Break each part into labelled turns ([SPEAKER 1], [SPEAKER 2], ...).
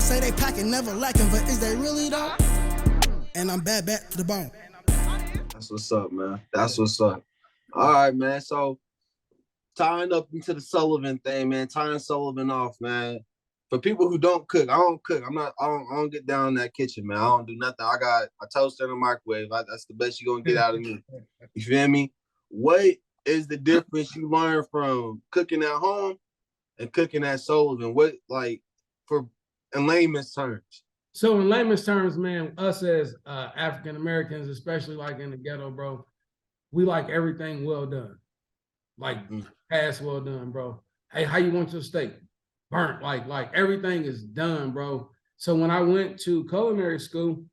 [SPEAKER 1] say they packing, never lacking, but is they really though? And I'm bad back to the bone.
[SPEAKER 2] That's what's up, man. That's what's up. All right, man. So tying up into the Sullivan thing, man. Tying Sullivan off, man. For people who don't cook, I don't cook. I don't get down in that kitchen, man. I don't do nothing. I got a toaster in the microwave. That's the best you're gonna get out of me. You feel me? What is the difference you learn from cooking at home and cooking at Sullivan? What, like, for in layman's terms?
[SPEAKER 3] So in layman's terms, man, us as African Americans, especially like in the ghetto, bro, we like everything well done. Like past well done, bro. Hey, how you want your steak? Burnt, like everything is done, bro. So when I went to culinary school,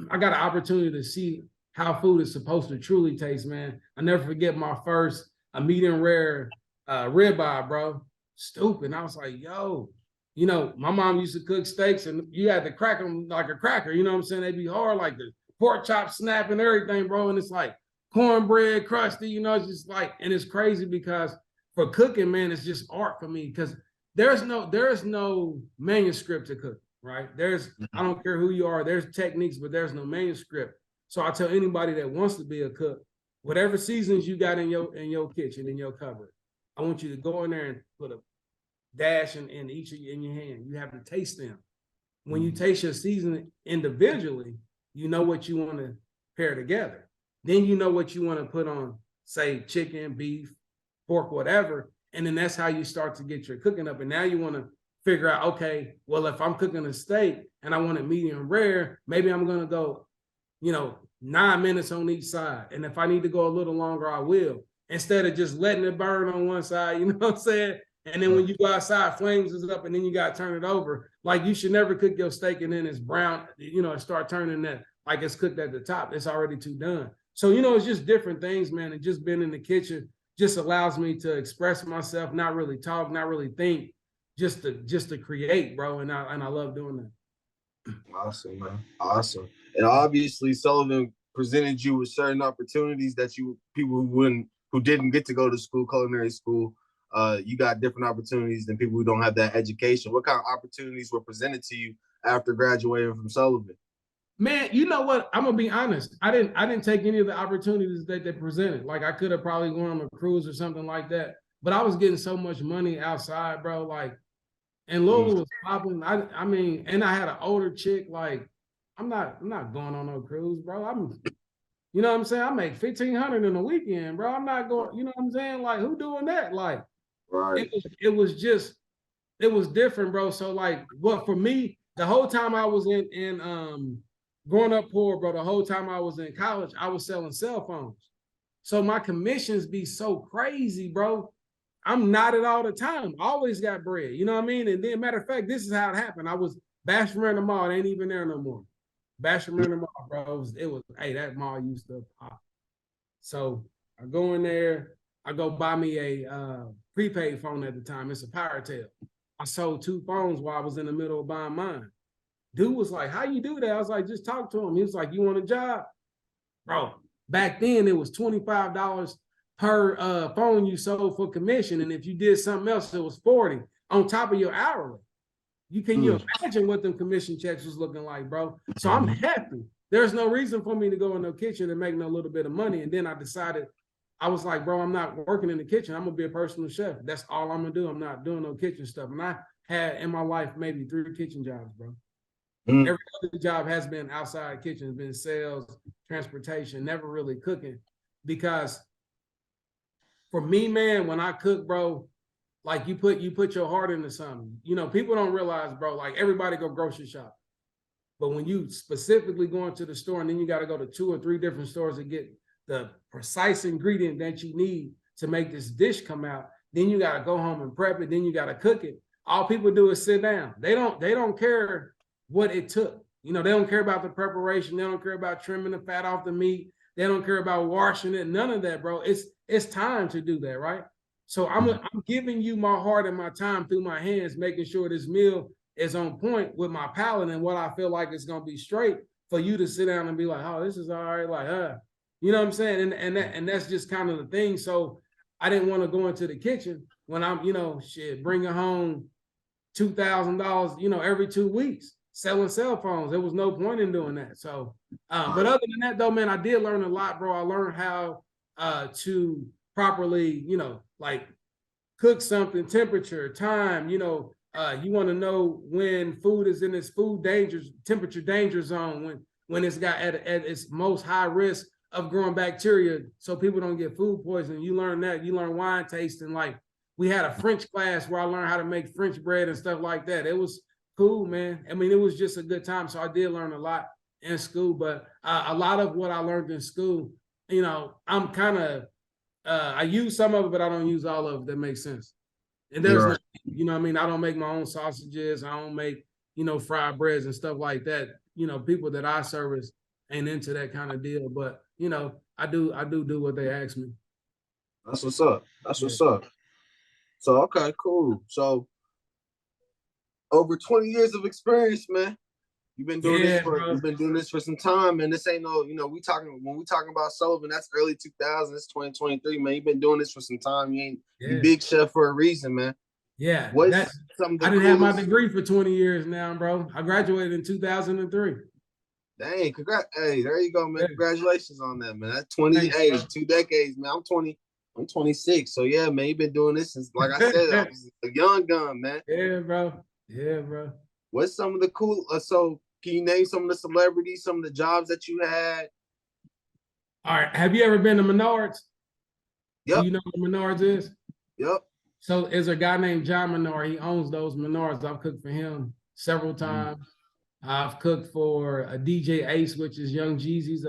[SPEAKER 3] I got an opportunity to see how food is supposed to truly taste, man. I never forget my first medium rare ribeye, bro. Stupid. And I was like, yo, you know, my mom used to cook steaks and you had to crack them like a cracker. You know what I'm saying? They'd be hard, like the pork chop snap and everything, bro. And it's like cornbread, crusty, you know, it's just like, and it's crazy because for cooking, man, it's just art for me because there is no manuscript to cook, right? I don't care who you are, there's techniques, but there's no manuscript. So I tell anybody that wants to be a cook, whatever seasons you got in your kitchen, in your cupboard, I want you to go in there and put a dash in each of you in your hand. You have to taste them. When you taste your seasoning individually, you know what you want to pair together. Then you know what you want to put on, say, chicken, beef, pork, whatever. And then that's how you start to get your cooking up. And now you want to figure out, okay, well, if I'm cooking a steak and I want it medium rare, maybe I'm going to go, 9 minutes on each side. And if I need to go a little longer, I will. Instead of just letting it burn on one side, you know what I'm saying? And then when you go outside, flames is up and then you got to turn it over. Like you should never cook your steak and then it's brown, start turning that like it's cooked at the top. It's already too done. So, it's just different things, man. And just being in the kitchen just allows me to express myself, not really talk, not really think, just to create, bro. And I love doing that.
[SPEAKER 2] Awesome, man. Awesome. And obviously Sullivan presented you with certain opportunities that people who didn't get to go to school, culinary school, you got different opportunities than people who don't have that education. What kind of opportunities were presented to you after graduating from Sullivan?
[SPEAKER 3] Man, you know what? I'm gonna be honest. I didn't take any of the opportunities that they presented. Like I could have probably gone on a cruise or something like that. But I was getting so much money outside, bro. Like, and Louisville was popping. I mean, and I had an older chick. Like, I'm not going on no cruise, bro. You know what I'm saying? I make $1,500 in a weekend, bro. I'm not going. You know what I'm saying? Like, who doing that? Like,
[SPEAKER 2] right.
[SPEAKER 3] It was different, bro. So like, what for me, the whole time I was in growing up poor, bro, the whole time I was in college, I was selling cell phones. So my commissions be so crazy, bro. I'm not it all the time. I always got bread, you know what I mean? And then, matter of fact, this is how it happened. I was Basham in the mall. It ain't even there no more. Basham in the mall, bro. It was, hey, that mall used to pop. So I go in there. I go buy me a prepaid phone at the time. It's a PowerTel. I sold 2 phones while I was in the middle of buying mine. Dude was like, how you do that? I was like, just talk to him. He was like, you want a job? Bro, back then it was $25 per phone you sold for commission. And if you did something else, it was 40 on top of your hourly. You imagine what them commission checks was looking like, bro? So I'm happy. There's no reason for me to go in the kitchen and make no little bit of money. And then I decided, I was like, bro, I'm not working in the kitchen. I'm gonna be a personal chef. That's all I'm gonna do. I'm not doing no kitchen stuff. And I had in my life maybe 3 kitchen jobs, bro. Every other job has been outside kitchen, been sales, transportation, never really cooking. Because for me, man, when I cook, bro, like you put your heart into something. People don't realize, bro, like everybody go grocery shop. But when you specifically go into the store and then you got to go to 2 or 3 different stores to get the precise ingredient that you need to make this dish come out, then you got to go home and prep it, then you got to cook it. All people do is sit down. They don't care what it took. They don't care about the preparation. They don't care about trimming the fat off the meat. They don't care about washing it. None of that, bro. It's time to do that, right? So I'm giving you my heart and my time through my hands, making sure this meal is on point with my palate and what I feel like it's gonna be straight for you to sit down and be like, oh, this is all right, like, you know what I'm saying? And that's just kind of the thing. So I didn't want to go into the kitchen when I'm, bringing home $2,000, every 2 weeks. selling cell phones. There was no point in doing that. So, but other than that, though, man, I did learn a lot, bro. I learned how to properly, like cook something, temperature, time. You want to know when food is in its temperature danger zone, when it's got at its most high risk of growing bacteria, so people don't get food poisoning. You learn that. You learn wine tasting. Like we had a French class where I learned how to make French bread and stuff like that. It was cool, man. I mean, it was just a good time. So I did learn a lot in school, but a lot of what I learned in school, I'm kind of, I use some of it, but I don't use all of it. That makes sense. And there's,
[SPEAKER 2] Right.
[SPEAKER 3] what I mean? I don't make my own sausages. I don't make, fried breads and stuff like that. People that I service ain't into that kind of deal, but I do what they ask me.
[SPEAKER 2] That's what's up. That's what's up. So, okay, cool. So over 20 years of experience, man. You've been doing this for some time, man. This ain't no, when we talking about Sullivan, that's early 2000s, it's 2023, man. You've been doing this for some time. You big chef for a reason, man.
[SPEAKER 3] Yeah.
[SPEAKER 2] I
[SPEAKER 3] didn't have my degree for 20 years now, bro. I graduated in 2003.
[SPEAKER 2] Dang, congrats. Hey, there you go, man. Yeah. Congratulations on that, man. That's 28, 2 decades, man. I'm 26. So yeah, man, you've been doing this since, like I said, I was a young gun, man.
[SPEAKER 3] Yeah, bro.
[SPEAKER 2] What's some of the cool, so can you name some of the celebrities, some of the jobs that you had?
[SPEAKER 3] All right. Have you ever been to Menards?
[SPEAKER 2] Yep.
[SPEAKER 3] Do you know what Menards is?
[SPEAKER 2] Yep.
[SPEAKER 3] So there's a guy named John Menard. He owns those Menards. I've cooked for him several times. I've cooked for a DJ Ace, which is Young Jeezy's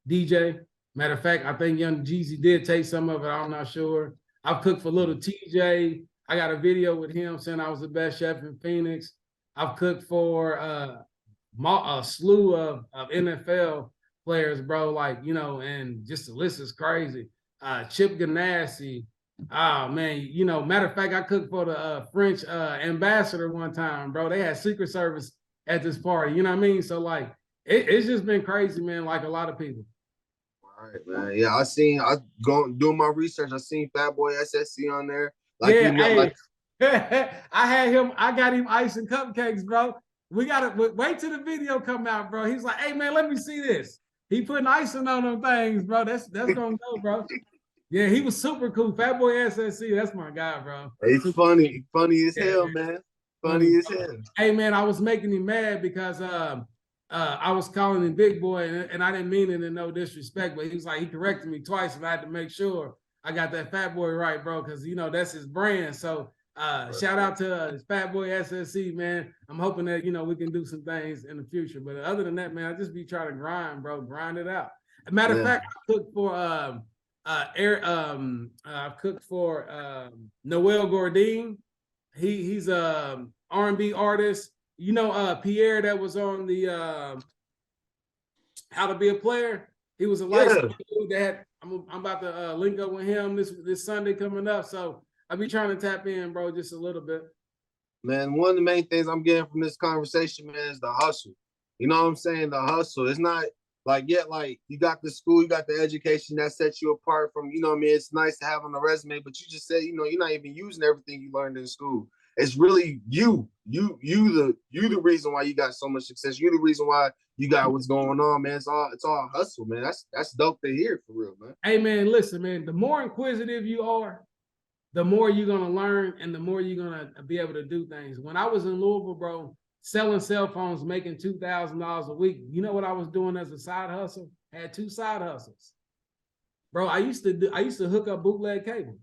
[SPEAKER 3] DJ. Matter of fact, I think Young Jeezy did take some of it. I'm not sure. I've cooked for Little TJ. I got a video with him saying I was the best chef in Phoenix. I've cooked for a slew of NFL players, bro. And just the list is crazy. Chip Ganassi. Oh man, matter of fact, I cooked for the French ambassador one time, bro. They had Secret Service at this party, you know what I mean? So it's just been crazy, man, like a lot of people.
[SPEAKER 2] All right, man. Yeah, doing my research, I seen Fat Boy SSC on there.
[SPEAKER 3] I got him ice and cupcakes, bro. We gotta wait till the video come out, bro. He's like, hey man, let me see this. He putting icing on them things, bro. That's gonna go, bro. Yeah, he was super cool. Fat Boy SSC, that's my guy, bro.
[SPEAKER 2] He's funny as hell, man. Funny as hell.
[SPEAKER 3] Hey man, I was making him mad because I was calling him Big Boy, and I didn't mean it in no disrespect, but he corrected me twice, and I had to make sure I got that Fat Boy right, bro, because that's his brand. So shout out to Fat Boy SSC, man. I'm hoping that we can do some things in the future. But other than that, man, I just be trying to grind, bro, grind it out. Matter of fact, I cooked for I've cooked for Noel Gourdin. He's a R&B artist. Pierre that was on the How to Be a Player. He was a licensed dude that I'm about to link up with him this Sunday coming up. So I'll be trying to tap in, bro, just a little bit.
[SPEAKER 2] Man, one of the main things I'm getting from this conversation, man, is the hustle. You know what I'm saying? The hustle. It's not you got the school, you got the education that sets you apart from, it's nice to have on the resume, but you just said, you're not even using everything you learned in school. It's really you the reason why you got so much success. You're the reason why you got what's going on, man. It's all hustle, man. That's dope to hear, for real, man.
[SPEAKER 3] Hey man, listen, man, the more inquisitive you are, the more you're gonna learn and the more you're gonna be able to do things. When I was in Louisville, bro, selling cell phones, making $2,000 a week, you know what I was doing as a side hustle? I had 2 side hustles. Bro, I used to hook up bootleg cable.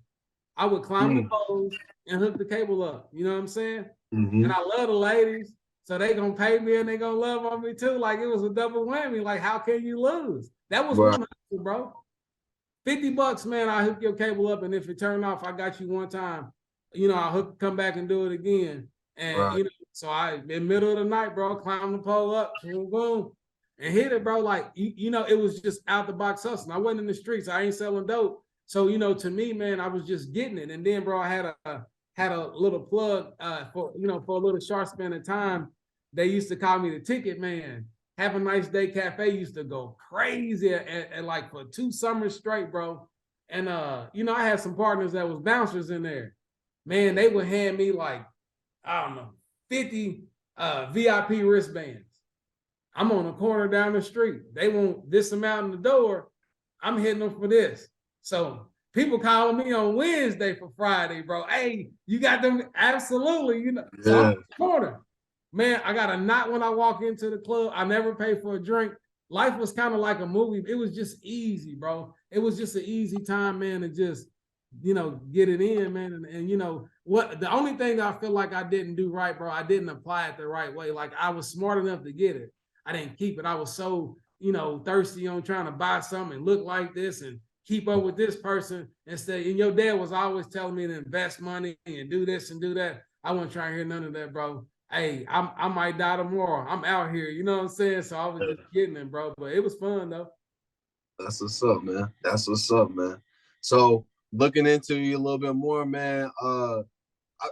[SPEAKER 3] I would climb the poles and hook the cable up. You know what I'm saying?
[SPEAKER 2] Mm-hmm.
[SPEAKER 3] And I love the ladies, so they gonna pay me and they gonna love on me too. Like it was a double whammy. Like, how can you lose? That was one hustle, bro. $50, man, I hook your cable up, and if it turned off, I got you one time. I'll come back and do it again. And so I in the middle of the night, bro, climb the pole up, boom, boom, and hit it, bro. Like it was just out the box hustling. I wasn't in the streets. I ain't selling dope. So to me, man, I was just getting it. And then, bro, I had a little plug for a little short span of time. They used to call me the Ticket Man. Have a Nice Day Cafe used to go crazy at like for 2 summers straight, bro. And I had some partners that was bouncers in there. Man, they would hand me like, I don't know, 50 VIP wristbands. I'm on the corner down the street. They want this amount in the door. I'm hitting them for this. So people calling me on Wednesday for Friday, bro. Hey, you got them? Absolutely. You know, so I'm in the corner. Man, I got a knot when I walk into the club. I never pay for a drink. Life was kind of like a movie. It was just easy, bro. It was just an easy time, man, to just, you know, get it in, man. And you know, what the only thing I feel like I didn't do right, bro, I didn't apply it the right way. Like I was smart enough to get it. I didn't keep it. I was so, you know, thirsty on trying to buy something and look like this and keep up with this person instead. And your dad was always telling me to invest money and do this and do that. I wasn't trying to hear none of that, bro. Hey, I might die tomorrow. I'm out here, you know what I'm saying? So I was just getting it, bro. But it was fun though.
[SPEAKER 2] That's what's up, man. That's what's up, man. So looking into you a little bit more, man.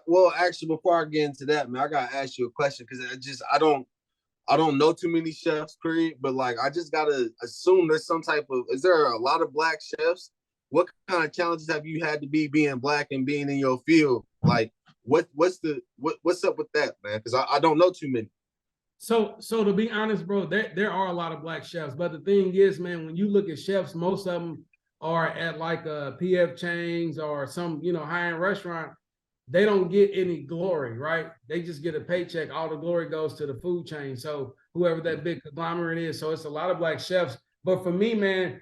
[SPEAKER 2] Well, actually, before I get into that, man, I gotta ask you a question because I don't know too many chefs, period, but like I just gotta assume there's some type of, is there a lot of black chefs? What kind of challenges have you had to be being black and being in your field? Like what's up with that, man? Because I don't know too many.
[SPEAKER 3] So to be honest, bro, there are a lot of black chefs, but the thing is, man, when you look at chefs, most of them are at like a PF Chang's or some, you know, high-end restaurant. They don't get any glory, right? They just get a paycheck. All the glory goes to the food chain. So whoever that big conglomerate is, so it's a lot of black chefs. But for me, man,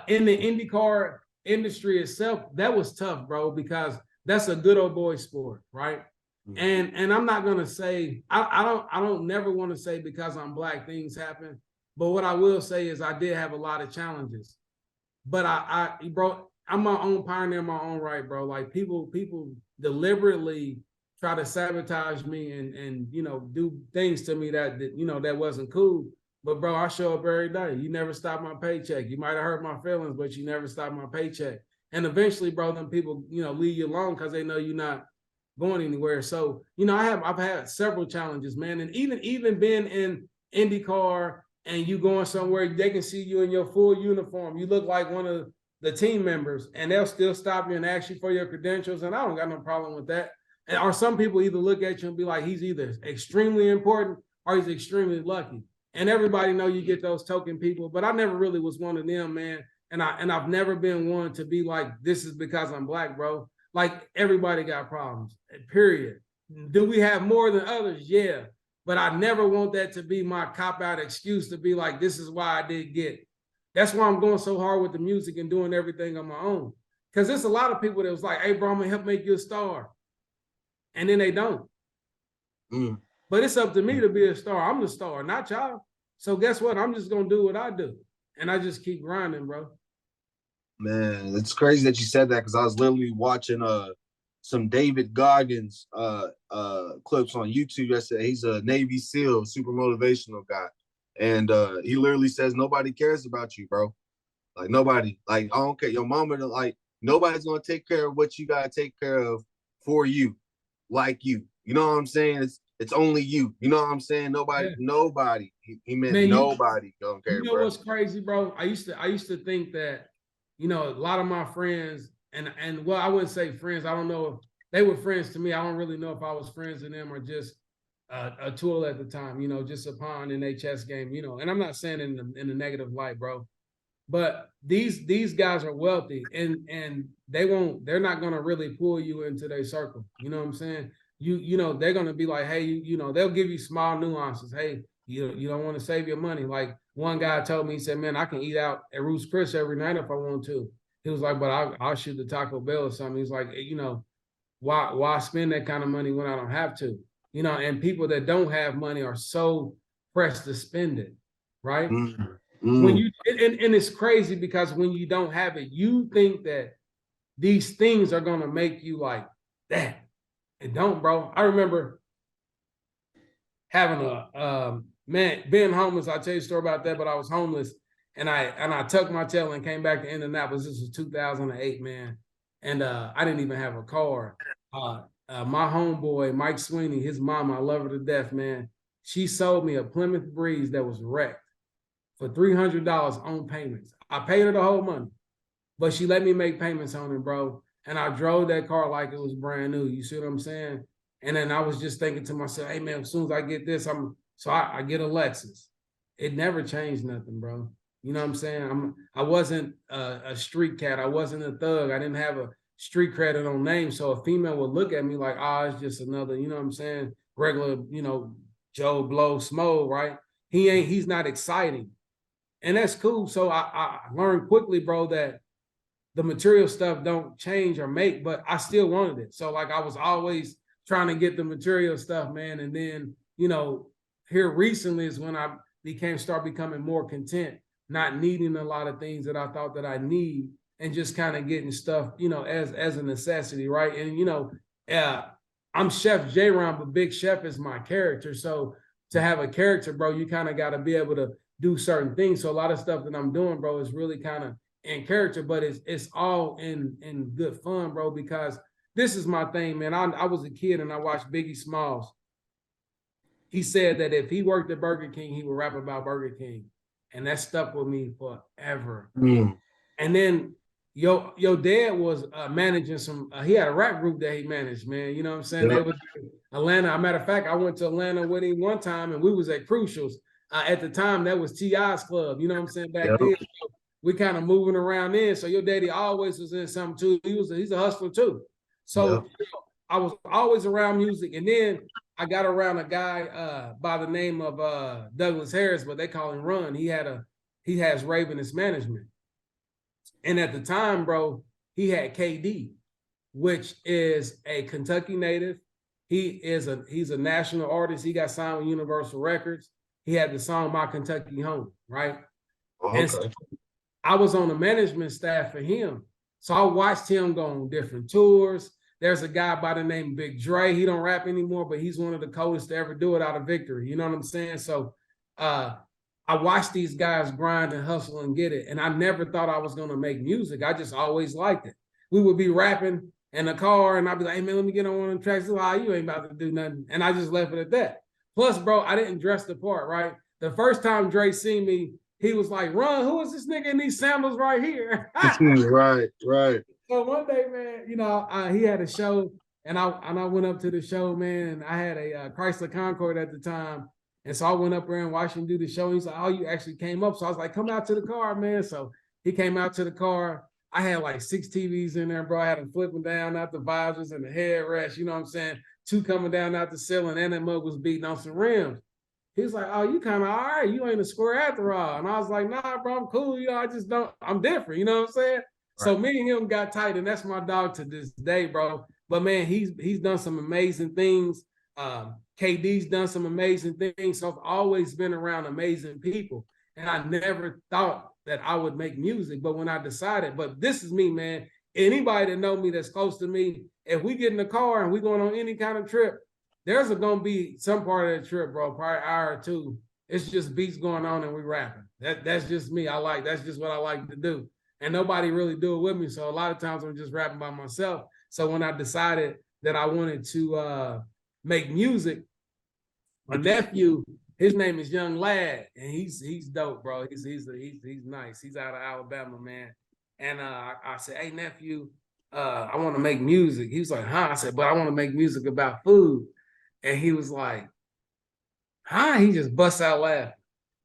[SPEAKER 3] in the IndyCar industry itself, that was tough, bro, because that's a good old boy sport, right? And I'm not gonna say I don't never want to say because I'm black things happen, but what I will say is I did have a lot of challenges. But bro, I'm my own pioneer in my own right, bro. Like people deliberately try to sabotage me and you know do things to me that you know that wasn't cool. But bro, I show up every day. You never stop my paycheck. You might have hurt my feelings, but you never stop my paycheck. And eventually, bro, them people, you know, leave you alone because they know you're not going anywhere. So, you know, I've had several challenges, man. And even being in IndyCar and you going somewhere, they can see you in your full uniform. You look like one of the team members, and they'll still stop you and ask you for your credentials. And I don't got no problem with that. And or some people either look at you and be like, he's either extremely important or he's extremely lucky. And everybody know you get those token people, but I never really was one of them, man. And I've never been one to be like, this is because I'm black, bro. Like everybody got problems, period. Do we have more than others? Yeah. But I never want that to be my cop-out excuse to be like, this is why I did get it. That's why I'm going so hard with the music and doing everything on my own. Because there's a lot of people that was like, hey, bro, I'm going to help make you a star. And then they don't. But it's up to me to be a star. I'm the star, not y'all. So guess what? I'm just going to do what I do. And I just keep grinding, bro.
[SPEAKER 2] Man, it's crazy that you said that because I was literally watching some David Goggins clips on YouTube yesterday. He's a Navy SEAL, super motivational guy. And he literally says nobody cares about you, bro. Like nobody. Like I don't care. Your mama, like nobody's gonna take care of what you gotta take care of for you, like you. You know what I'm saying? It's only you. You know what I'm saying? Nobody. He meant man, nobody don't care.
[SPEAKER 3] You know, bro, what's crazy, bro? I used to think that, you know, a lot of my friends and well, I wouldn't say friends. I don't know if they were friends to me. I don't really know if I was friends with them or just a tool at the time, you know, just a pawn in a chess game, you know. And I'm not saying in a negative light, bro. But these guys are wealthy and they're not gonna really pull you into their circle. You know what I'm saying? You know, they're gonna be like, hey, you know, they'll give you small nuances. Hey, you don't want to save your money. Like one guy told me, he said, man, I can eat out at Ruth's Chris every night if I want to. He was like, but I'll shoot the Taco Bell or something. He's like, you know, why spend that kind of money when I don't have to? You know, and people that don't have money are so pressed to spend it, right? When you and it's crazy because when you don't have it, you think that these things are gonna make you like that. It don't, bro. I remember having a man being homeless. I'll tell you a story about that, but I was homeless and I tucked my tail and came back to Indianapolis. This was 2008, man. And I didn't even have a car. My homeboy, Mike Sweeney, his mama, I love her to death, man. She sold me a Plymouth Breeze that was wrecked for $300 on payments. I paid her the whole money, but she let me make payments on it, bro. And I drove that car like it was brand new. You see what I'm saying? And then I was just thinking to myself, hey man, as soon as I get this, I get a Lexus. It never changed nothing, bro. You know what I'm saying? I wasn't a street cat. I wasn't a thug. I didn't have a street credit on name. So a female would look at me like, oh, it's just another, you know what I'm saying? Regular, Joe Blow Smo, right? He's not exciting. And that's cool. So I learned quickly, bro, that the material stuff don't change or make, but I still wanted it. So like I was always trying to get the material stuff, man. And then, here recently is when I start becoming more content, not needing a lot of things that I thought that I need, and just kind of getting stuff, as a necessity, right? And I'm Chef Ja-Ron, but Big Chef is my character. So to have a character, bro, you kind of got to be able to do certain things. So a lot of stuff that I'm doing, bro, is really kind of in character, but it's all in good fun, bro, because this is my thing, man. I was a kid and I watched Biggie Smalls. He said that if he worked at Burger King, he would rap about Burger King. And that stuck with me forever.
[SPEAKER 2] Mm.
[SPEAKER 3] And then your dad was managing he had a rap group that he managed, man. You know what I'm saying? Yep. They was in Atlanta. As a matter of fact, I went to Atlanta with him one time and we was at Crucials. At the time, that was T.I.'s club. You know what I'm saying? Back then, we kind of moving around in. So your daddy always was in something too. He's a hustler too. So I was always around music. And then I got around a guy by the name of Douglas Harris, but they call him Run. He has Ravenous Management. And at the time, bro, he had KD, which is a Kentucky native. He's a national artist. He got signed with Universal Records. He had the song My Kentucky Home, right? Okay. And so I was on the management staff for him. So I watched him go on different tours. There's a guy by the name of Big Dre. He don't rap anymore, but he's one of the coldest to ever do it out of Victory. You know what I'm saying? So I watched these guys grind and hustle and get it. And I never thought I was going to make music. I just always liked it. We would be rapping in the car and I'd be like, hey man, let me get on one of the tracks. Like, you ain't about to do nothing. And I just left it at that. Plus, bro, I didn't dress the part, right? The first time Dre seen me, he was like, Ron, who is this nigga in these sandals right here?
[SPEAKER 2] Right.
[SPEAKER 3] So one day, man, he had a show and I went up to the show, man, and I had a Chrysler Concorde at the time. And so I went up there and watched him do the show. He's like, oh, you actually came up. So I was like, come out to the car, man. So he came out to the car. I had like 6 TVs in there, bro. I had them flipping down out the visors and the headrest, you know what I'm saying? 2 coming down out the ceiling, and that mug was beating on some rims. He was like, oh, you kind of all right. You ain't a square after all. And I was like, nah, bro, I'm cool. I'm different. You know what I'm saying? Right. So me and him got tight, and that's my dog to this day, bro. But man, he's done some amazing things. KD's done some amazing things. So I've always been around amazing people. And I never thought that I would make music. But when I decided, but this is me, man. Anybody that know me that's close to me, if we get in the car and we going on any kind of trip, there's going to be some part of the trip, bro, probably an hour or 2. It's just beats going on and we rapping. That's just me. That's just what I like to do. And nobody really do it with me. So a lot of times I'm just rapping by myself. So when I decided that I wanted to make music, my nephew, his name is Young Lad, and he's dope, bro. He's nice. He's out of Alabama, man. And I said, hey, nephew, I want to make music. He was like, huh? I said, but I want to make music about food. And he was like, huh? He just busts out laughing.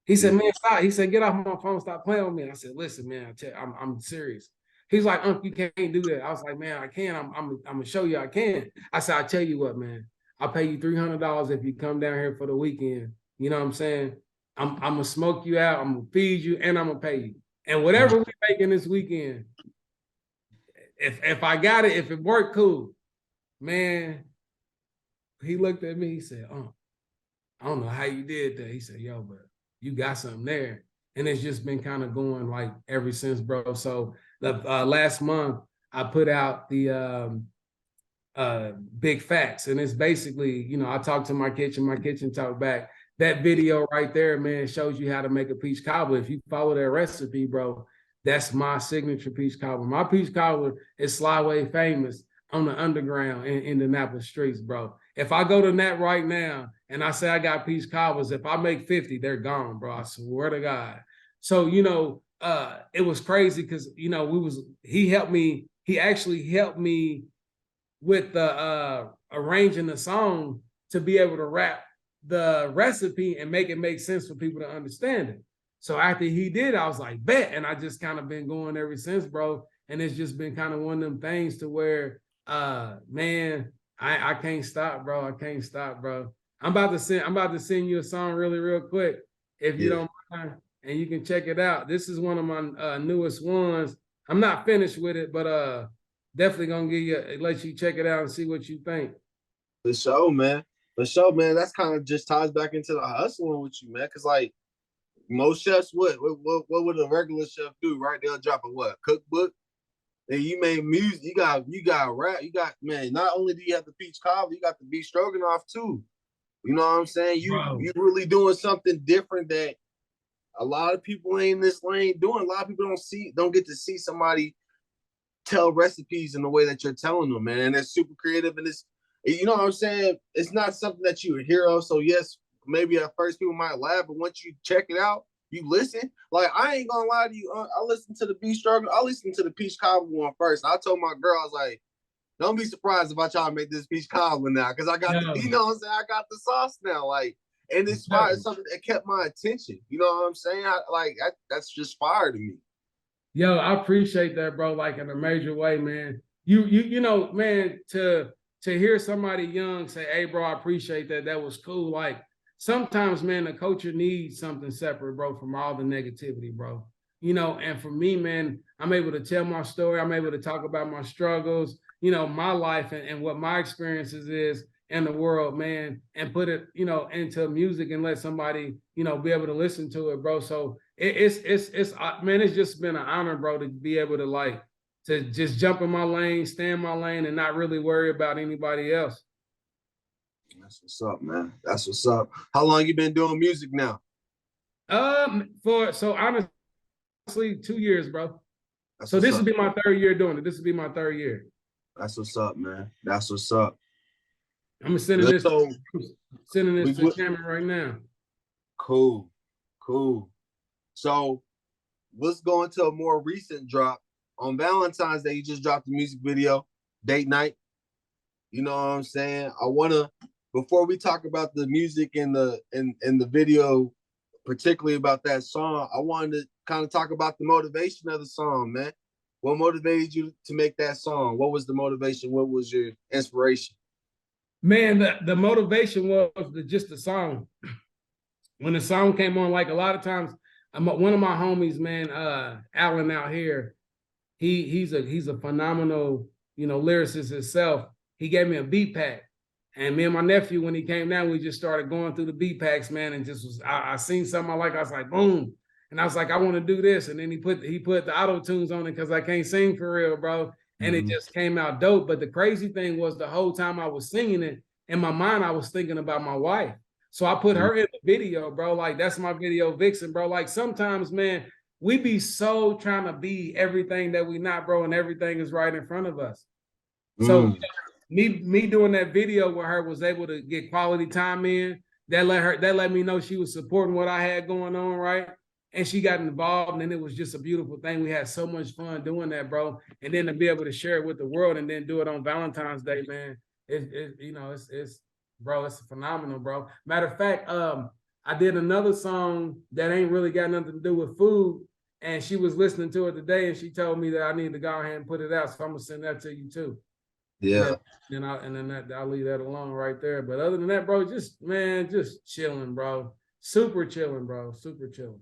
[SPEAKER 3] He said, man, stop. He said, get off my phone. Stop playing with me. I said, listen, man, I'm serious. He's like, you can't do that. I was like, man, I can. I'm going to show you I can. I said, I'll tell you what, man. I'll pay you $300 if you come down here for the weekend. You know what I'm saying? I'm going to smoke you out. I'm going to feed you, and I'm going to pay you. And whatever we're making this weekend, if I got it, if it worked, cool. Man, he looked at me. He said, I don't know how you did that. He said, yo, but you got something there. And it's just been kind of going like ever since, bro. So the last month, I put out the Big Facts. And it's basically, I talk to my kitchen talk back. That video right there, man, shows you how to make a peach cobbler. If you follow that recipe, bro, that's my signature peach cobbler. My peach cobbler is Slyway famous on the underground in Indianapolis streets, bro. If I go to Nat right now and I say I got peach cobblers, if I make 50, they're gone, bro. I swear to God. So, it was crazy because, he actually helped me with the arranging the song to be able to rap the recipe and make it make sense for people to understand it. So after he did, I was like, bet. And I just kind of been going ever since, bro. And it's just been kind of one of them things to where man, I can't stop, bro. I can't stop, bro. I'm about to send you a song really, real quick, if you don't mind, and you can check it out. This is one of my newest ones. I'm not finished with it, but definitely gonna let you check it out and see what you think.
[SPEAKER 2] For sure, man. For sure, man. That's kind of just ties back into the hustling with you, man. Cause like most chefs, what would a regular chef do, right? They'll drop a what? Cookbook. And you made music, you got rap, you got, man, not only do you have the peach cobbler, you got the beef stroganoff too. You know what I'm saying? You really doing something different that a lot of people ain't in this lane doing. A lot of people don't get to see somebody tell recipes in the way that you're telling them, man. And it's super creative, and it's, you know what I'm saying? It's not something that you hear of. So yes, maybe at first people might laugh, but once you check it out, you listen. Like, I ain't gonna lie to you. I listened to the beef stroganoff. I listened to the peach cobbler one first. I told my girl, I was like, don't be surprised if I try to make this peach cobbler now, because I got the, you know what I'm saying? I got the sauce now, like, and it's fire. It's something that kept my attention. You know what I'm saying? That's just fire to me.
[SPEAKER 3] Yo, I appreciate that, bro. Like, in a major way, man. You know, man, to hear somebody young say, "Hey, bro, I appreciate that. That was cool." Like, sometimes, man, the culture needs something separate, bro, from all the negativity, bro. You know, and for me, man, I'm able to tell my story. I'm able to talk about my struggles, you know, my life and what my experiences is in the world, man, and put it, you know, into music and let somebody, you know, be able to listen to it, bro. So it's man, it's just been an honor, bro, to be able to like to just jump in my lane, stay in my lane, and not really worry about anybody else.
[SPEAKER 2] That's what's up, man. That's what's up. How long you been doing music now?
[SPEAKER 3] So honestly, 2 years, bro.
[SPEAKER 2] That's
[SPEAKER 3] so this will be my third year doing it. This will be my third year.
[SPEAKER 2] That's what's up, man. That's what's up.
[SPEAKER 3] I'm sending this to Cameron right now.
[SPEAKER 2] Cool. So let's go into a more recent drop. On Valentine's Day, you just dropped a music video, Date Night. You know what I'm saying? I wanna, before we talk about the music and the video, particularly about that song, I wanted to kind of talk about the motivation of the song, man. What motivated you to make that song? What was the motivation? What was your inspiration?
[SPEAKER 3] Man, the motivation was just the song. When the song came on, like a lot of times, one of my homies, man, Alan out here, he's a phenomenal, you know, lyricist himself. He gave me a beat pack, and me and my nephew, when he came down, we just started going through the beat packs, man, and just was I seen something I like, I was like, boom, and I was like, I want to do this, and then he put the auto tunes on it because I can't sing for real, bro, and it just came out dope. But the crazy thing was, the whole time I was singing it, in my mind, I was thinking about my wife. So I put her in the video, bro. Like, that's my video vixen, bro. Like, sometimes, man, we be so trying to be everything that we not, bro, and everything is right in front of us. So me doing that video with her was able to get quality time in. That let me know she was supporting what I had going on, right? And she got involved, and it was just a beautiful thing. We had so much fun doing that, bro. And then to be able to share it with the world and then do it on Valentine's Day, man, it's bro, it's phenomenal, bro. Matter of fact, I did another song that ain't really got nothing to do with food, and she was listening to it today, and she told me that I need to go ahead and put it out. So I'm gonna send that to you too.
[SPEAKER 2] Yeah.
[SPEAKER 3] And then I'll leave that alone right there. But other than that, bro, just chilling, bro. Super chilling, bro. Super chilling.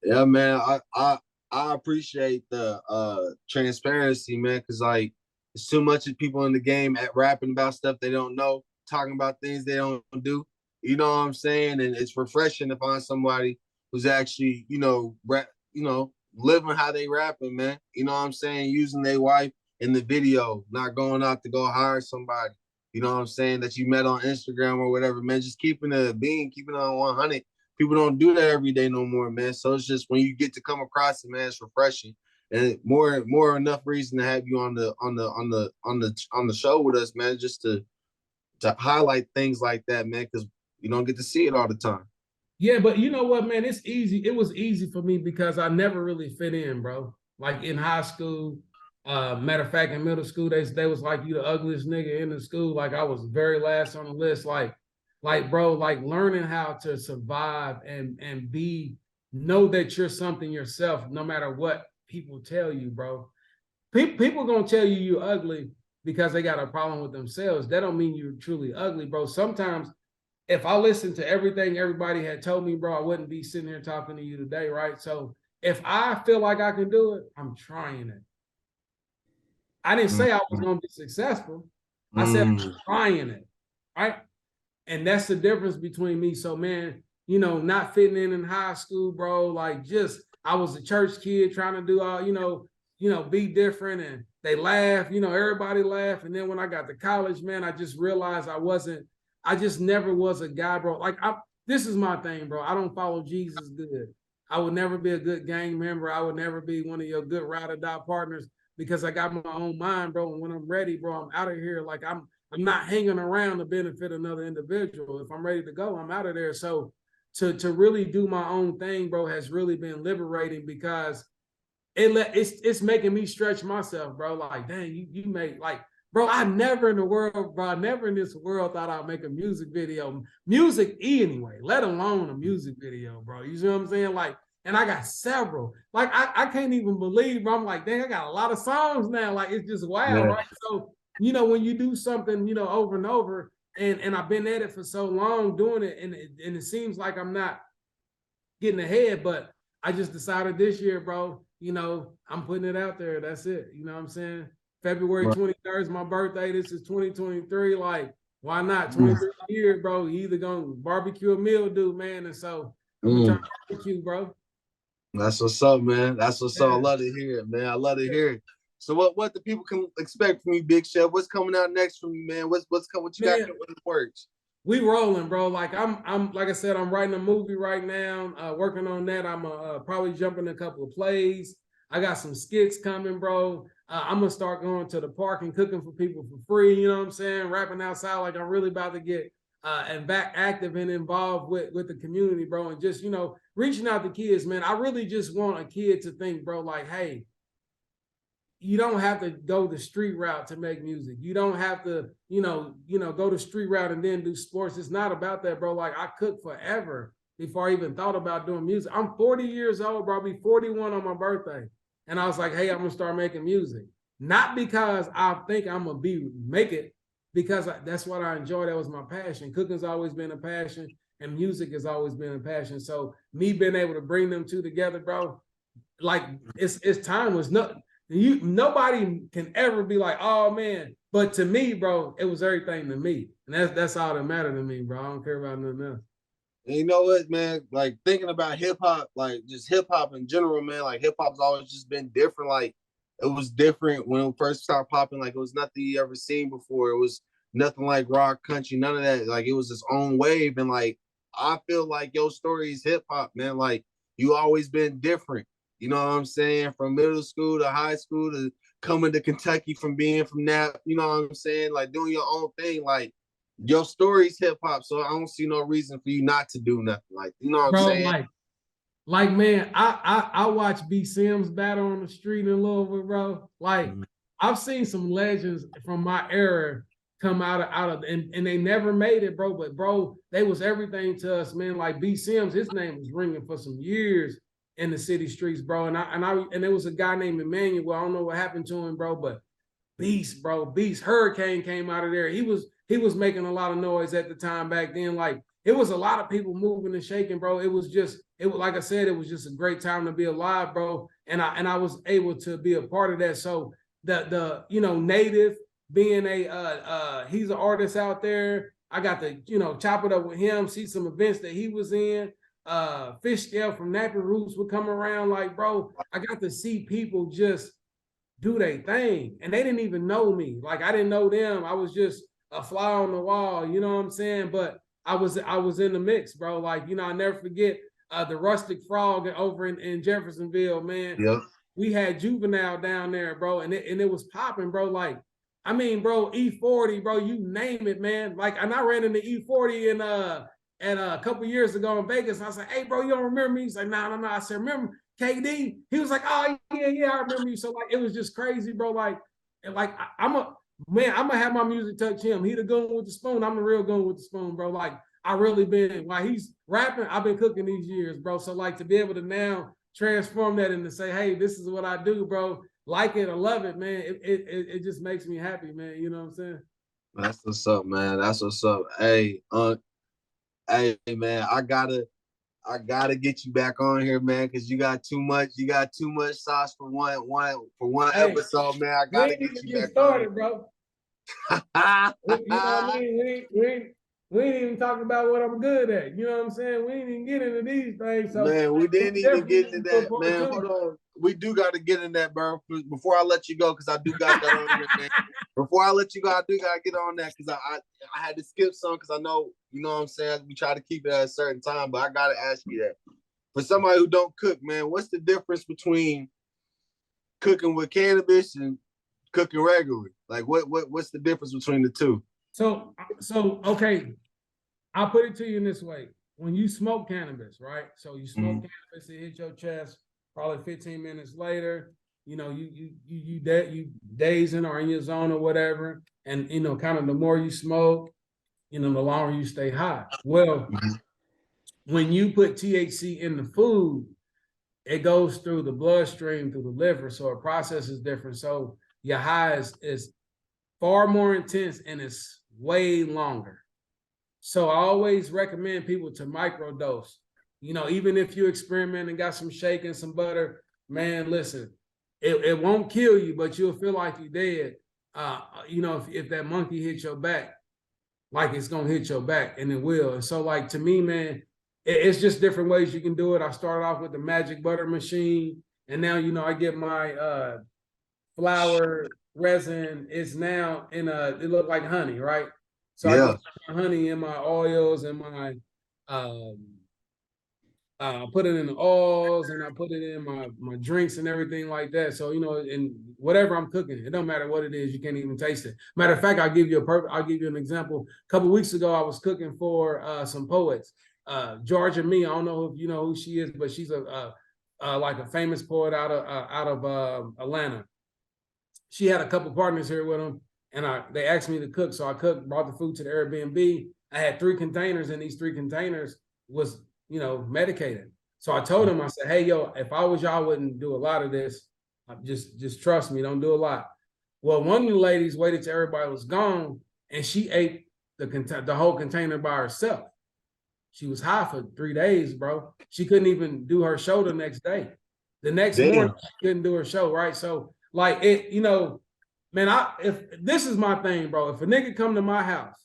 [SPEAKER 2] Yeah, man. I appreciate the transparency, man, because like it's too much of people in the game at rapping about stuff they don't know, talking about things they don't do. You know what I'm saying? And it's refreshing to find somebody who's actually, living how they rapping, man. You know what I'm saying? Using their wife in the video, not going out to go hire somebody, you know what I'm saying, that you met on Instagram or whatever, man. Just keeping it on 100. People don't do that every day no more, man. So it's just when you get to come across it, man, it's refreshing. And more enough reason to have you on the show with us, man, just to highlight things like that, man, because you don't get to see it all the time.
[SPEAKER 3] Yeah, but you know what, man? It's easy. It was easy for me because I never really fit in, bro. Like in high school, Matter of fact, in middle school, they was like, you the ugliest nigga in the school. Like I was very last on the list. Like bro, like learning how to survive and know that you're something yourself, no matter what people tell you, bro. People gonna tell you ugly because they got a problem with themselves. That don't mean you're truly ugly, bro. Sometimes if I listened to everything everybody had told me, bro, I wouldn't be sitting here talking to you today, right? So if I feel like I can do it, I'm trying it. I didn't say I was gonna be successful. I said I'm trying it, right? And that's the difference between me. So, man, you know, not fitting in high school, bro. Like, just I was a church kid trying to do all, be different, and they laugh. You know, everybody laugh. And then when I got to college, man, I just realized I just never was a guy, bro. Like, this is my thing, bro. I don't follow Jesus good. I would never be a good gang member. I would never be one of your good ride or die partners because I got my own mind, bro. And when I'm ready, bro, I'm out of here. Like, I'm not hanging around to benefit another individual. If I'm ready to go, I'm out of there. So to really do my own thing, bro, has really been liberating because it's making me stretch myself, bro. Like, dang, you make like, bro, I never in this world thought I'd make a music video. Music anyway, let alone a music video, bro. You see what I'm saying? Like, and I got several. Like, I can't even believe, bro. I'm like, dang, I got a lot of songs now. Like, it's just wild, right? So when you do something, over and over, and I've been at it for so long doing it, and it seems like I'm not getting ahead, but I just decided this year, bro, I'm putting it out there. That's it. You know what I'm saying? February 23rd is my birthday. This is 2023. Like, why not? 23 years, bro. You either gonna barbecue a meal, dude, man. And so I'm trying to barbecue, bro.
[SPEAKER 2] That's what's up, man. That's what's up. I love to hear it, man. I love to hear it. So what the people can expect from me, Big Chef? What's coming out next from you, man? What's coming? What you got in the works?
[SPEAKER 3] We rolling, bro. Like I'm like I said, I'm writing a movie right now. Working on that. I'm probably jumping a couple of plays. I got some skits coming, bro. I'm gonna start going to the park and cooking for people for free. You know what I'm saying? Rapping outside, like I'm really about to get and back active and involved with the community, bro. And just reaching out to kids, man. I really just want a kid to think, bro, like, hey, you don't have to go the street route to make music. You don't have to, go the street route and then do sports. It's not about that, bro. Like, I cooked forever before I even thought about doing music. I'm 40 years old, bro. I'll be 41 on my birthday. And I was like, hey, I'm gonna start making music. Not because I think I'm gonna make it, because that's what I enjoy. That was my passion. Cooking's always been a passion, and music has always been a passion. So me being able to bring them two together, bro, like it's time was nothing. Nobody can ever be like, oh man, but to me, bro, it was everything to me, and that's all that mattered to me, bro. I don't care about nothing else.
[SPEAKER 2] And you know what, man? Like thinking about hip hop, like just hip hop in general, man. Like hip hop's always just been different. Like it was different when it first started popping. Like it was nothing you ever seen before. It was nothing like rock, country, none of that. Like it was its own wave, and like I feel like your story is hip hop, man. Like you always been different. You know what I'm saying? From middle school to high school to coming to Kentucky from being from Nap, you know what I'm saying? Like doing your own thing. Like your story's hip hop, so I don't see no reason for you not to do nothing. Like, you know what I'm saying?
[SPEAKER 3] Like man, I watch B Sims battle on the street in Louisville, bro. Like I've seen some legends from my era come out of and they never made it, bro. But bro, they was everything to us, man. Like B Sims, his name was ringing for some years in the city streets, bro. And there was a guy named Emmanuel. I don't know what happened to him, bro, but Beast, bro. Beast Hurricane came out of there. He was making a lot of noise at the time back then. Like it was a lot of people moving and shaking, bro. It was like I said, it was just a great time to be alive, bro. And I was able to be a part of that. So the Native being he's an artist out there. I got to, chop it up with him, see some events that he was in. Fish Scale from Nappy Roots would come around. Like, bro, I got to see people just do their thing. And they didn't even know me. Like, I didn't know them. I was just a fly on the wall, you know what I'm saying? But I was in the mix, bro. Like, I never forget the Rustic Frog over in Jeffersonville, man.
[SPEAKER 2] Yeah. We
[SPEAKER 3] had Juvenile down there, bro, and it was popping, bro. Like, I mean, bro, E40, bro, you name it, man. Like, and I ran into E40 and a couple years ago in Vegas. I was like, hey, bro, you don't remember me? He's like, no. I said, remember, KD. He was like, oh yeah, I remember you. So like, it was just crazy, bro. Like I'm gonna have my music touch him. He the gun with the spoon. I'm the real gun with the spoon, bro. Like I really been while he's rapping, I've been cooking these years, bro. So like to be able to now transform that and to say, hey, this is what I do, bro. Like it or love it, man. It just makes me happy, man. You know what I'm saying?
[SPEAKER 2] That's what's up, man. That's what's up. Hey, man, I gotta get you back on here, man, because you got too much sauce for one
[SPEAKER 3] Hey,
[SPEAKER 2] episode, man. I
[SPEAKER 3] we
[SPEAKER 2] gotta
[SPEAKER 3] ain't
[SPEAKER 2] get
[SPEAKER 3] even
[SPEAKER 2] you
[SPEAKER 3] get
[SPEAKER 2] back on
[SPEAKER 3] started, bro. You know what I mean? We ain't even talking about what I'm good at. You know what I'm saying? We ain't even get into these things. So
[SPEAKER 2] Man, we didn't even get into that, man.
[SPEAKER 3] two.
[SPEAKER 2] Hold on. We do got to get in that, bro. Before I let you go, because I do got that on here, man. Before I let you go, I do got to get on that because I had to skip some because I know, you know what I'm saying? We try to keep it at a certain time, but I got to ask you that. For somebody who don't cook, man, what's the difference between cooking with cannabis and cooking regularly? Like, what's the difference between the two?
[SPEAKER 3] So okay, I'll put it to you in this way. When you smoke cannabis, right? So you smoke cannabis, it hit your chest. Probably 15 minutes later, you know, you dazing or in your zone or whatever, and you know, kind of the more you smoke, you know, the longer you stay high. Well, when you put THC in the food, it goes through the bloodstream, through the liver, so it processes different. So your high is far more intense and it's way longer. So I always recommend people to microdose. You know, even if you experiment and got some shake and some butter, man, listen, it won't kill you, but you'll feel like you're dead. You know, if that monkey hits your back, like it's gonna hit your back, and it will. And so, like to me, man, it's just different ways you can do it. I started off with the magic butter machine, and now you know I get my flour resin. It's now in it look like honey, right? So I
[SPEAKER 2] Yeah.
[SPEAKER 3] get my honey in my oils and my put it in the oils and I put it in my drinks and everything like that. So you know, and whatever I'm cooking, it don't matter what it is, you can't even taste it. Matter of fact, I'll give you an example. A couple weeks ago, I was cooking for some poets. Georgia Me, I don't know if you know who she is, but she's a like a famous poet out of Atlanta. She had a couple partners here with them, and they asked me to cook. So I cooked, brought the food to the Airbnb. I had 3 containers, and these 3 containers was, you know, medicated. So I told him, I said, hey, yo, if I was y'all, I wouldn't do a lot of this. Just trust me, don't do a lot. Well, one of the ladies waited till everybody was gone, and she ate the whole container by herself. She was high for 3 days, bro. She couldn't even do her show the next day. The next morning, she couldn't do her show, right? So like it, you know, man, if this is my thing, bro. If a nigga come to my house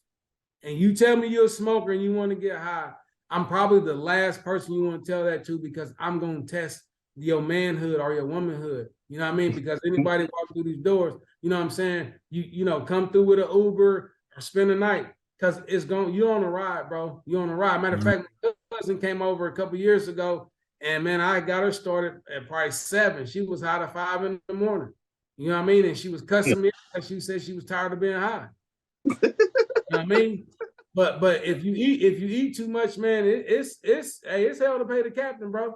[SPEAKER 3] and you tell me you're a smoker and you want to get high, I'm probably the last person you want to tell that to because I'm gonna test your manhood or your womanhood. You know what I mean? Because anybody walking through these doors, you know what I'm saying? You know, come through with an Uber or spend the night because you're on a ride, bro. You're on a ride. Matter of fact, my cousin came over a couple years ago. And man, I got her started at probably 7. She was high to 5 in the morning. You know what I mean? And she was cussing me out. She said she was tired of being high. You know what I mean? But if you eat too much, man, it's hell to pay the captain, bro.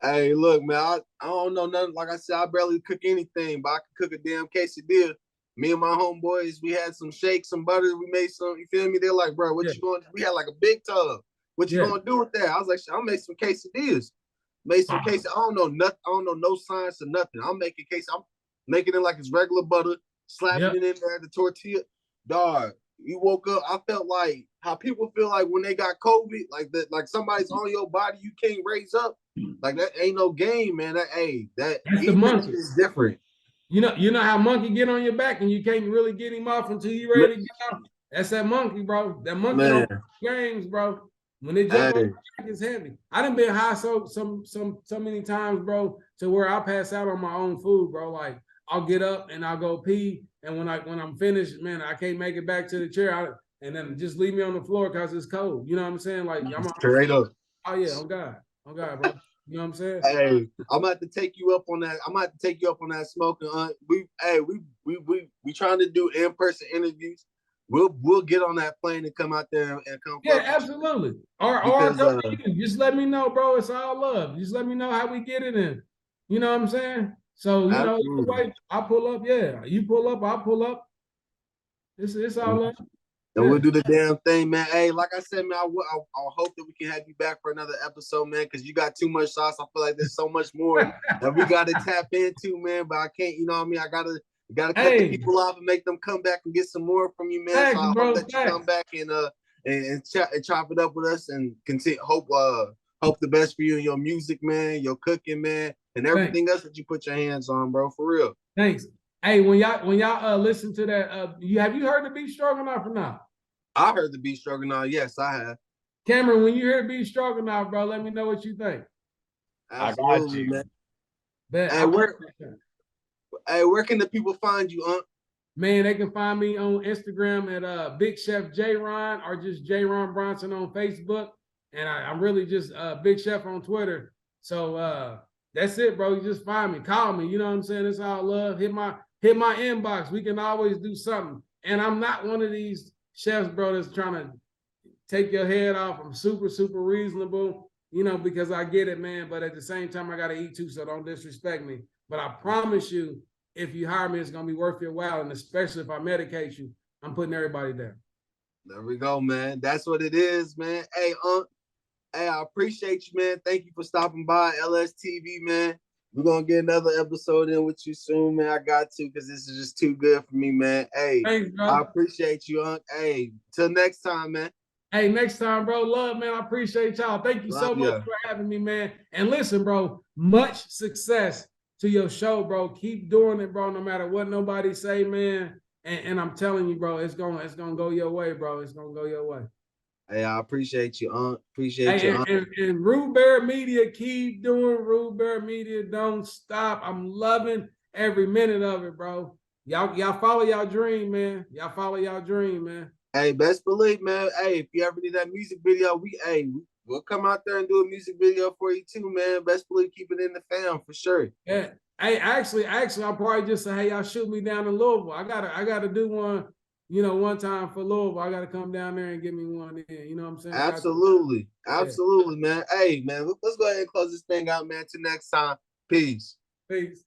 [SPEAKER 2] Hey, look, man, I don't know nothing. Like I said, I barely cook anything, but I can cook a damn quesadilla. Me and my homeboys, we had some shake, some butter. We made some, you feel me? They're like, bro, what you going to, we had like a big tub. What you going to do with that? I was like, I'll make some quesadillas. Made some quesadillas. I don't know nothing. I don't know no science or nothing. I'm making quesadillas. I'm making it like it's regular butter, slapping it in there, the tortilla. Dog, you woke up, I felt like how people feel like when they got COVID, like that, like somebody's on your body, you can't raise up. Like that ain't no game, man. That's
[SPEAKER 3] the monkey.
[SPEAKER 2] Is different.
[SPEAKER 3] You know how monkey get on your back and you can't really get him off until you ready to get off. That's that monkey, bro. That monkey don't games, bro. When they jump on your back, it's heavy. I done been high so many times, bro, to where I pass out on my own food, bro. Like I'll get up and I'll go pee, and when I'm finished, man, I can't make it back to the chair, and then just leave me on the floor because it's cold. You know what I'm saying? Like I'm
[SPEAKER 2] straight up.
[SPEAKER 3] Oh yeah, oh God, bro. You know what I'm saying?
[SPEAKER 2] Hey, I'm about to take you up on that. I'm about to take you up on that smoking. We trying to do in-person interviews. we'll get on that plane and come out there and come.
[SPEAKER 3] Yeah, absolutely. Or
[SPEAKER 2] Because,
[SPEAKER 3] come to you. Just let me know, bro. It's all love. Just let me know how we get it in. You know what I'm saying? So you know, either way, I pull up. Yeah, you pull up, I'll pull up. It's all love.
[SPEAKER 2] And we'll do the damn thing, man. Hey, like I said, man, I hope that we can have you back for another episode, man, because you got too much sauce. I feel like there's so much more that we got to tap into, man. But I can't, you know what I mean? I gotta cut the people off and make them come back and get some more from you, man.
[SPEAKER 3] Thanks,
[SPEAKER 2] so I
[SPEAKER 3] bro,
[SPEAKER 2] hope that you come back and chop it up with us and continue. Hope the best for you and your music, man, your cooking, man, and everything else that you put your hands on, bro. For real.
[SPEAKER 3] Thanks. Hey, when y'all listen to that, have you heard the beef stroganoff or not?
[SPEAKER 2] I heard the beef stroganoff. Yes, I have.
[SPEAKER 3] Cameron, when you hear beef stroganoff, bro, let me know what you think.
[SPEAKER 2] Absolutely, man. Hey, where can the people find you, Unc?
[SPEAKER 3] Man, they can find me on Instagram at Big Chef Ja-Ron or just Ja-Ron Brounson on Facebook. And I'm really just Big Chef on Twitter. So that's it, bro. You just find me, call me. You know what I'm saying? It's all love. Hit my inbox. We can always do something. And I'm not one of these chefs, bro, that's trying to take your head off. I'm super, super reasonable, you know, because I get it, man. But at the same time, I got to eat too, so don't disrespect me. But I promise you, if you hire me, it's going to be worth your while. And especially if I medicate you, I'm putting everybody down.
[SPEAKER 2] There we go, man. That's what it is, man. Hey, hey, I appreciate you, man. Thank you for stopping by LSTV, man. We're going to get another episode in with you soon, man. I got to, because this is just too good for me, man. Hey,
[SPEAKER 3] thanks, bro.
[SPEAKER 2] I appreciate you, Unc. Hey, till next time, man.
[SPEAKER 3] Hey, next time, bro. Love, man. I appreciate y'all. Thank you so much for having me, man. And listen, bro, much success to your show, bro. Keep doing it, bro, no matter what nobody say, man. And I'm telling you, bro, it's gonna go your way, bro. It's gonna go your way.
[SPEAKER 2] Hey, I appreciate you, Unc. Appreciate you, Unc.
[SPEAKER 3] And Roo-Bear Media, keep doing Roo-Bear Media. Don't stop. I'm loving every minute of it, bro. Y'all follow y'all dream, man. Y'all follow y'all dream, man.
[SPEAKER 2] Hey, best believe, man. Hey, if you ever need that music video, we'll come out there and do a music video for you too, man. Best believe, keep it in the fam for sure.
[SPEAKER 3] Yeah. Hey, actually, I'll probably just say, hey, y'all shoot me down in Louisville. I gotta do one, you know, one time for Louisville. I gotta come down there and get me one in. You know what I'm saying?
[SPEAKER 2] Absolutely, absolutely, man. Hey, man, let's go ahead and close this thing out, man. Till next time. Peace.
[SPEAKER 3] Peace.